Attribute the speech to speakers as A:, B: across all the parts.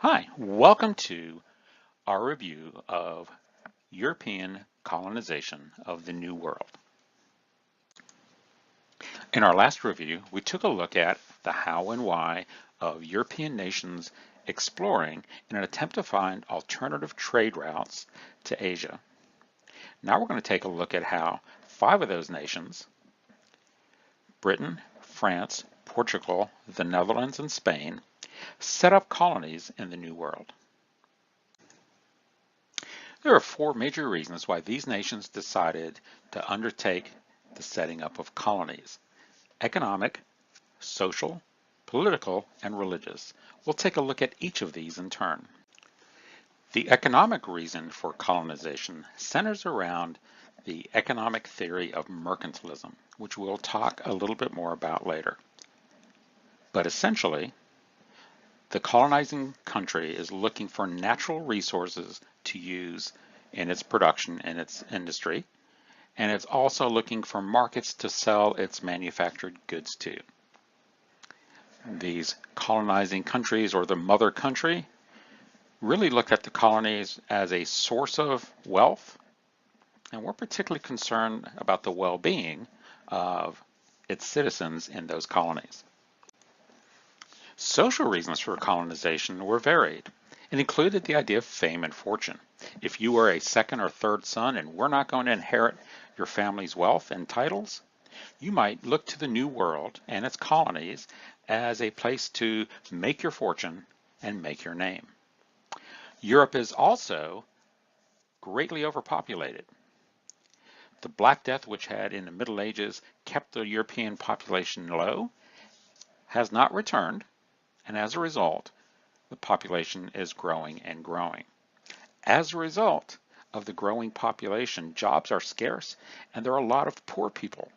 A: Hi, welcome to our review of European colonization of the New World. In our last review, we took a look at the how and why of European nations exploring in an attempt to find alternative trade routes to Asia. Now we're going to take a look at how 5 of those nations, Britain, France, Portugal, the Netherlands, and Spain, set up colonies in the New World. There are 4 major reasons why these nations decided to undertake the setting up of colonies: economic, social, political, and religious. We'll take a look at each of these in turn. The economic reason for colonization centers around the economic theory of mercantilism, which we'll talk a little bit more about later. But essentially, the colonizing country is looking for natural resources to use in its production and its industry, and it's also looking for markets to sell its manufactured goods to. These colonizing countries, or the mother country, really look at the colonies as a source of wealth, and we're particularly concerned about the well-being of its citizens in those colonies. Social reasons for colonization were varied. It included the idea of fame and fortune. If you were a second or third son and were not going to inherit your family's wealth and titles, you might look to the New World and its colonies as a place to make your fortune and make your name. Europe is also greatly overpopulated. The Black Death, which had in the Middle Ages kept the European population low, has not returned, and as a result, the population is growing and growing. As a result of the growing population, jobs are scarce and there are a lot of poor people.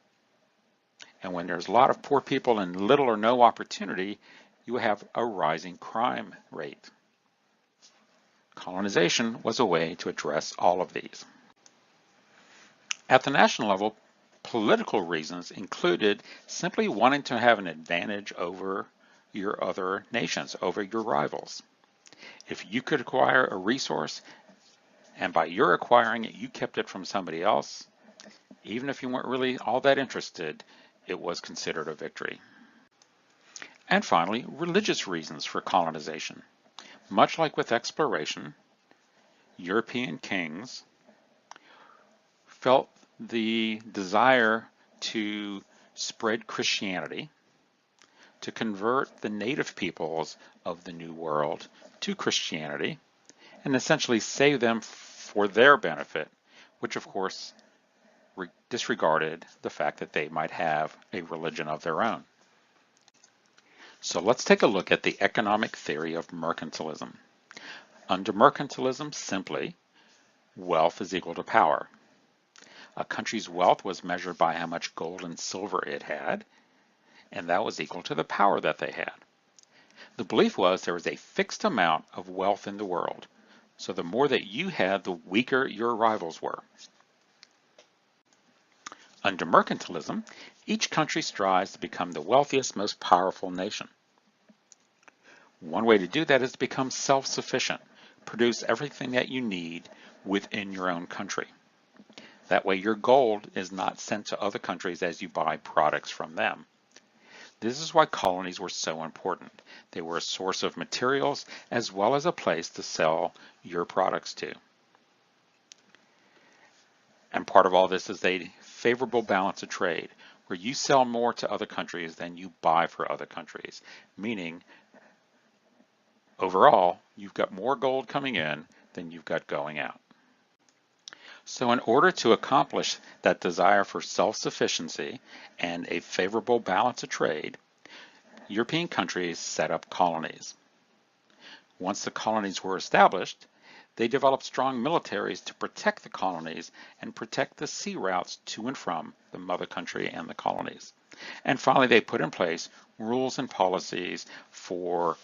A: And when there's a lot of poor people and little or no opportunity, you have a rising crime rate. Colonization was a way to address all of these. At the national level, political reasons included simply wanting to have an advantage over your other nations, over your rivals. If you could acquire a resource, and by your acquiring it, you kept it from somebody else, even if you weren't really all that interested, it was considered a victory. And finally, religious reasons for colonization. Much like with exploration, European kings felt the desire to spread Christianity, to convert the native peoples of the New World to Christianity, and essentially save them for their benefit, which of course disregarded the fact that they might have a religion of their own. So let's take a look at the economic theory of mercantilism. Under mercantilism, simply, wealth is equal to power. A country's wealth was measured by how much gold and silver it had, and that was equal to the power that they had. The belief was there was a fixed amount of wealth in the world, so the more that you had, the weaker your rivals were. Under mercantilism, each country strives to become the wealthiest, most powerful nation. One way to do that is to become self-sufficient, produce everything that you need within your own country. That way your gold is not sent to other countries as you buy products from them. This is why colonies were so important. They were a source of materials as well as a place to sell your products to. And part of all this is a favorable balance of trade, where you sell more to other countries than you buy for other countries, meaning overall, you've got more gold coming in than you've got going out. So in order to accomplish that desire for self-sufficiency and a favorable balance of trade, European countries set up colonies. Once the colonies were established, they developed strong militaries to protect the colonies and protect the sea routes to and from the mother country and the colonies. And finally, they put in place rules and policies for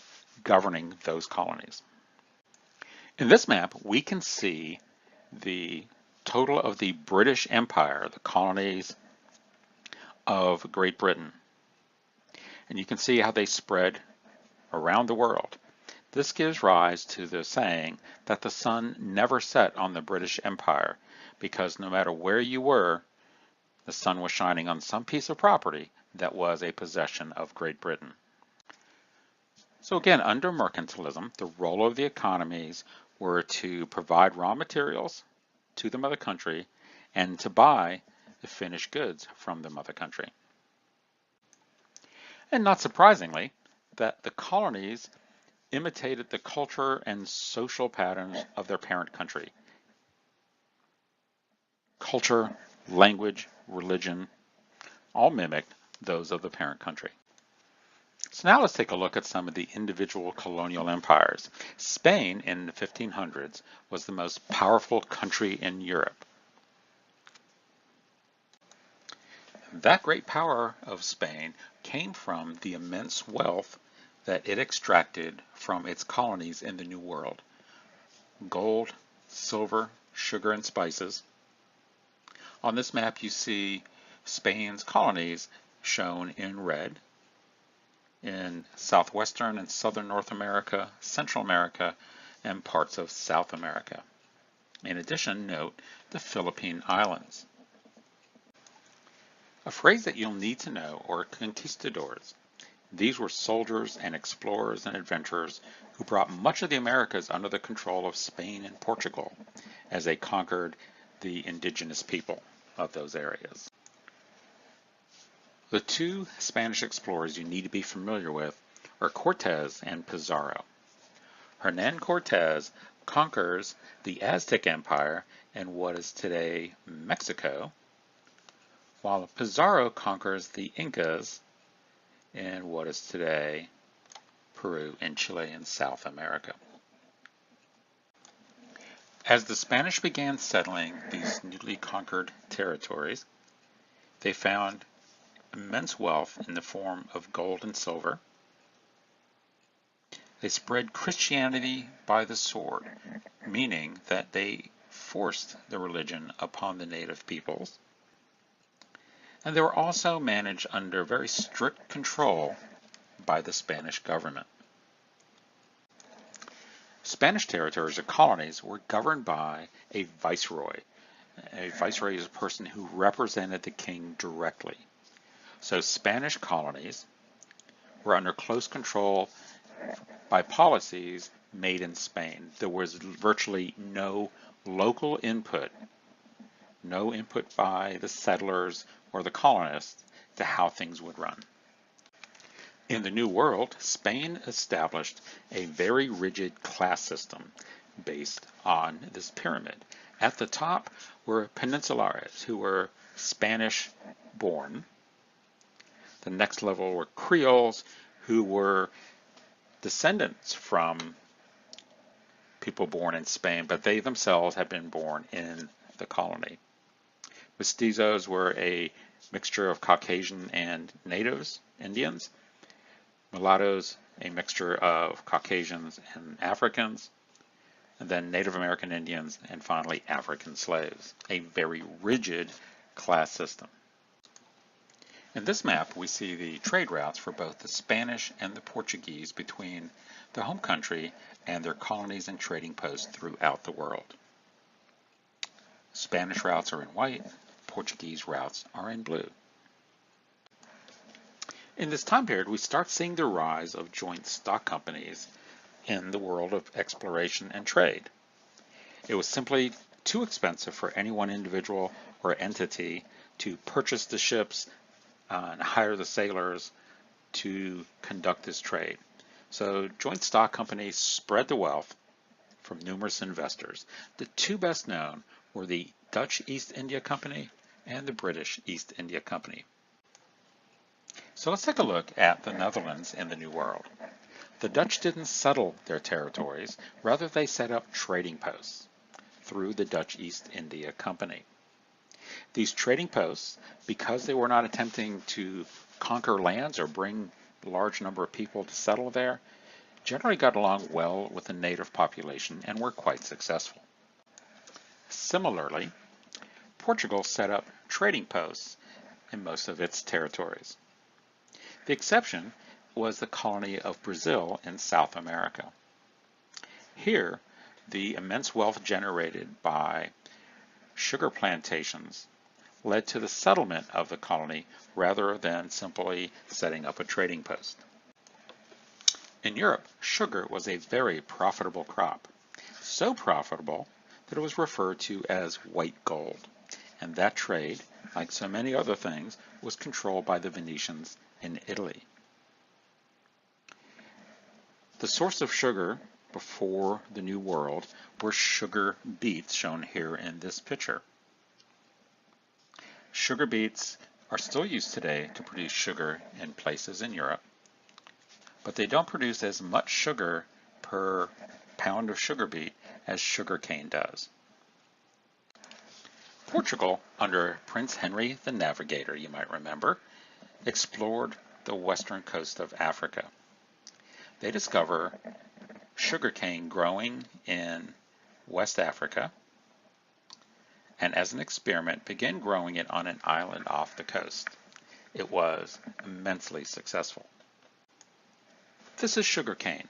A: governing those colonies. In this map, we can see the total of the British Empire, the colonies of Great Britain. And you can see how they spread around the world. This gives rise to the saying that the sun never set on the British Empire, because no matter where you were, the sun was shining on some piece of property that was a possession of Great Britain. So again, under mercantilism, the role of the economies were to provide raw materials to the mother country and to buy the finished goods from the mother country. And not surprisingly, that the colonies imitated the culture and social patterns of their parent country. Culture, language, religion, all mimicked those of the parent country. So now let's take a look at some of the individual colonial empires. Spain in the 1500s was the most powerful country in Europe. That great power of Spain came from the immense wealth that it extracted from its colonies in the New World. Gold, silver, sugar, and spices. On this map you see Spain's colonies shown in red in southwestern and southern North America, Central America, and parts of South America. In addition, note the Philippine Islands. A phrase that you'll need to know are conquistadors. These were soldiers and explorers and adventurers who brought much of the Americas under the control of Spain and Portugal as they conquered the indigenous people of those areas. The two Spanish explorers you need to be familiar with are Cortes and Pizarro. Hernán Cortés conquers the Aztec Empire in what is today Mexico, while Pizarro conquers the Incas in what is today Peru and Chile in South America. As the Spanish began settling these newly conquered territories, they found immense wealth in the form of gold and silver. They spread Christianity by the sword, meaning that they forced the religion upon the native peoples. And they were also managed under very strict control by the Spanish government. Spanish territories or colonies were governed by a viceroy. A viceroy is a person who represented the king directly. So Spanish colonies were under close control by policies made in Spain. There was virtually no local input, no input by the settlers or the colonists to how things would run. In the New World, Spain established a very rigid class system based on this pyramid. At the top were peninsulares, who were Spanish-born. The next level were Creoles, who were descendants from people born in Spain, but they themselves had been born in the colony. Mestizos were a mixture of Caucasian and natives, Indians. Mulattoes, a mixture of Caucasians and Africans. And then Native American Indians, and finally African slaves. A very rigid class system. In this map, we see the trade routes for both the Spanish and the Portuguese between the home country and their colonies and trading posts throughout the world. Spanish routes are in white, Portuguese routes are in blue. In this time period, we start seeing the rise of joint stock companies in the world of exploration and trade. It was simply too expensive for any one individual or entity to purchase the ships and hire the sailors to conduct this trade. So joint stock companies spread the wealth from numerous investors. The two best known were the Dutch East India Company and the British East India Company. So let's take a look at the Netherlands in the New World. The Dutch didn't settle their territories, rather they set up trading posts through the Dutch East India Company. These trading posts, because they were not attempting to conquer lands or bring a large number of people to settle there, generally got along well with the native population and were quite successful. Similarly, Portugal set up trading posts in most of its territories. The exception was the colony of Brazil in South America. Here, the immense wealth generated by sugar plantations led to the settlement of the colony rather than simply setting up a trading post. In Europe, sugar was a very profitable crop, so profitable that it was referred to as white gold, and that trade, like so many other things, was controlled by the Venetians in Italy. The source of sugar before the New World were sugar beets, shown here in this picture. Sugar beets are still used today to produce sugar in places in Europe, but they don't produce as much sugar per pound of sugar beet as sugarcane does. Portugal, under Prince Henry the Navigator, you might remember, explored the western coast of Africa. They discover sugarcane growing in West Africa, and as an experiment began growing it on an island off the coast. It was immensely successful. This is sugarcane.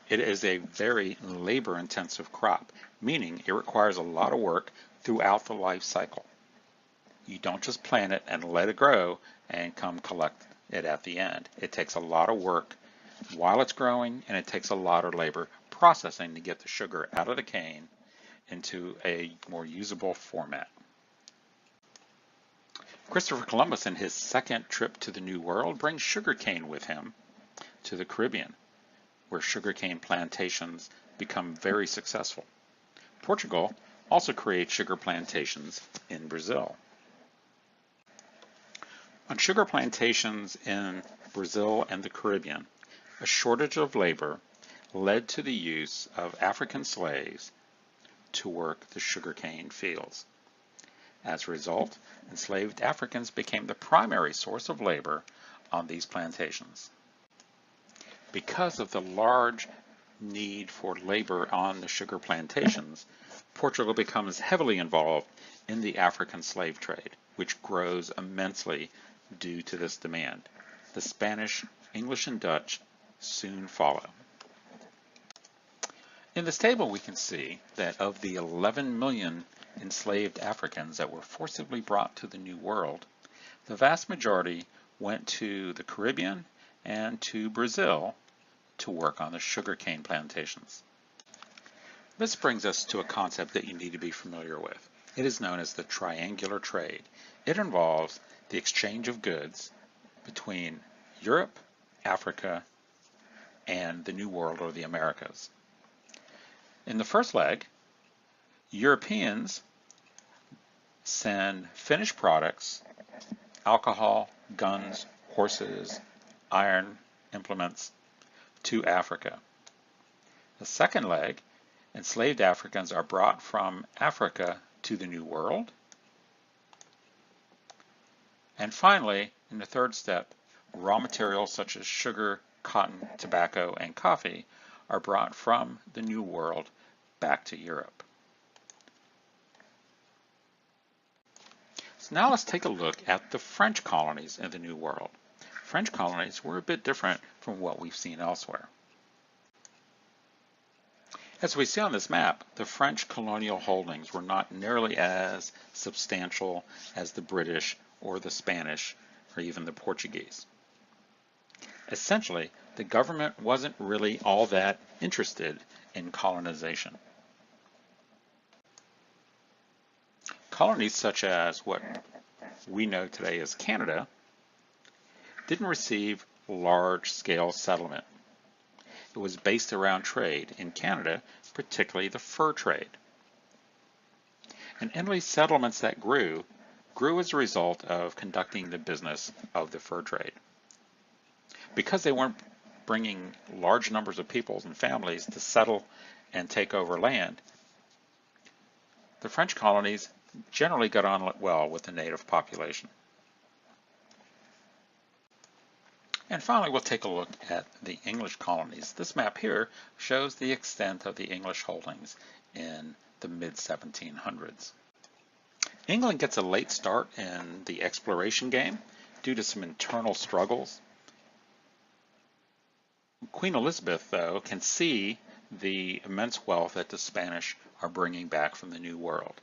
A: It is a very labor-intensive crop, meaning it requires a lot of work throughout the life cycle. You don't just plant it and let it grow and come collect it at the end. It takes a lot of work while it's growing, and it takes a lot of labor processing to get the sugar out of the cane into a more usable format. Christopher Columbus, in his second trip to the New World, brings sugarcane with him to the Caribbean, where sugarcane plantations become very successful. Portugal also creates sugar plantations in Brazil. On sugar plantations in Brazil and the Caribbean, a shortage of labor led to the use of African slaves to work the sugarcane fields. As a result, enslaved Africans became the primary source of labor on these plantations. Because of the large need for labor on the sugar plantations, Portugal becomes heavily involved in the African slave trade, which grows immensely due to this demand. The Spanish, English, and Dutch soon follow. In this table, we can see that of the 11 million enslaved Africans that were forcibly brought to the New World, the vast majority went to the Caribbean and to Brazil to work on the sugarcane plantations. This brings us to a concept that you need to be familiar with. It is known as the triangular trade. It involves the exchange of goods between Europe, Africa, and the New World, or the Americas. In the first leg, Europeans send finished products, alcohol, guns, horses, iron implements, to Africa. The second leg, enslaved Africans are brought from Africa to the New World. And finally, in the third step, raw materials such as sugar, cotton, tobacco, and coffee are brought from the New World back to Europe. So now let's take a look at the French colonies in the New World. French colonies were a bit different from what we've seen elsewhere. As we see on this map, the French colonial holdings were not nearly as substantial as the British or the Spanish or even the Portuguese. Essentially, the government wasn't really all that interested in colonization. Colonies such as what we know today as Canada didn't receive large-scale settlement. It was based around trade in Canada, particularly the fur trade. And any settlements that grew as a result of conducting the business of the fur trade. Because they weren't bringing large numbers of peoples and families to settle and take over land, the French colonies generally got on well with the native population. And finally, we'll take a look at the English colonies. This map here shows the extent of the English holdings in the mid-1700s. England gets a late start in the exploration game due to some internal struggles. Queen Elizabeth, though, can see the immense wealth that the Spanish are bringing back from the New World.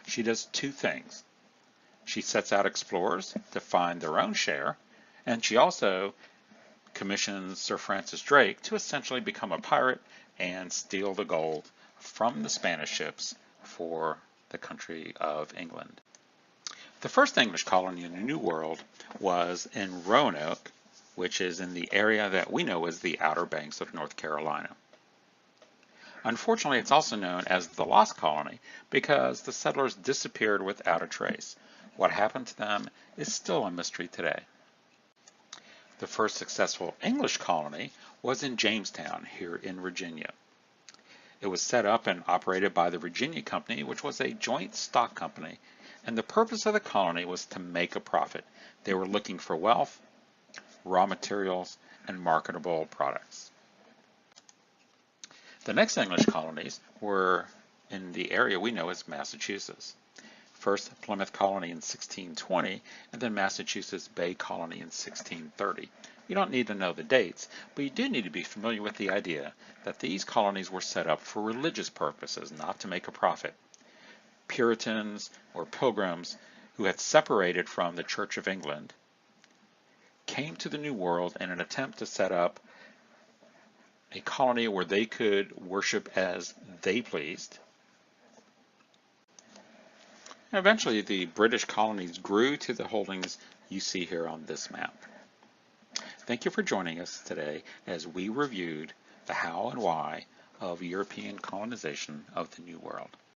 A: She does two things. She sets out explorers to find their own share, and she also commissions Sir Francis Drake to essentially become a pirate and steal the gold from the Spanish ships for the country of England. The first English colony in the New World was in Roanoke, which is in the area that we know as the Outer Banks of North Carolina. Unfortunately, it's also known as the Lost Colony because the settlers disappeared without a trace. What happened to them is still a mystery today. The first successful English colony was in Jamestown, here in Virginia. It was set up and operated by the Virginia Company, which was a joint stock company, and the purpose of the colony was to make a profit. They were looking for wealth, raw materials, and marketable products. The next English colonies were in the area we know as Massachusetts. First, Plymouth Colony in 1620, and then Massachusetts Bay Colony in 1630. You don't need to know the dates, but you do need to be familiar with the idea that these colonies were set up for religious purposes, not to make a profit. Puritans or pilgrims who had separated from the Church of England came to the New World in an attempt to set up a colony where they could worship as they pleased. And eventually, the British colonies grew to the holdings you see here on this map. Thank you for joining us today as we reviewed the how and why of European colonization of the New World.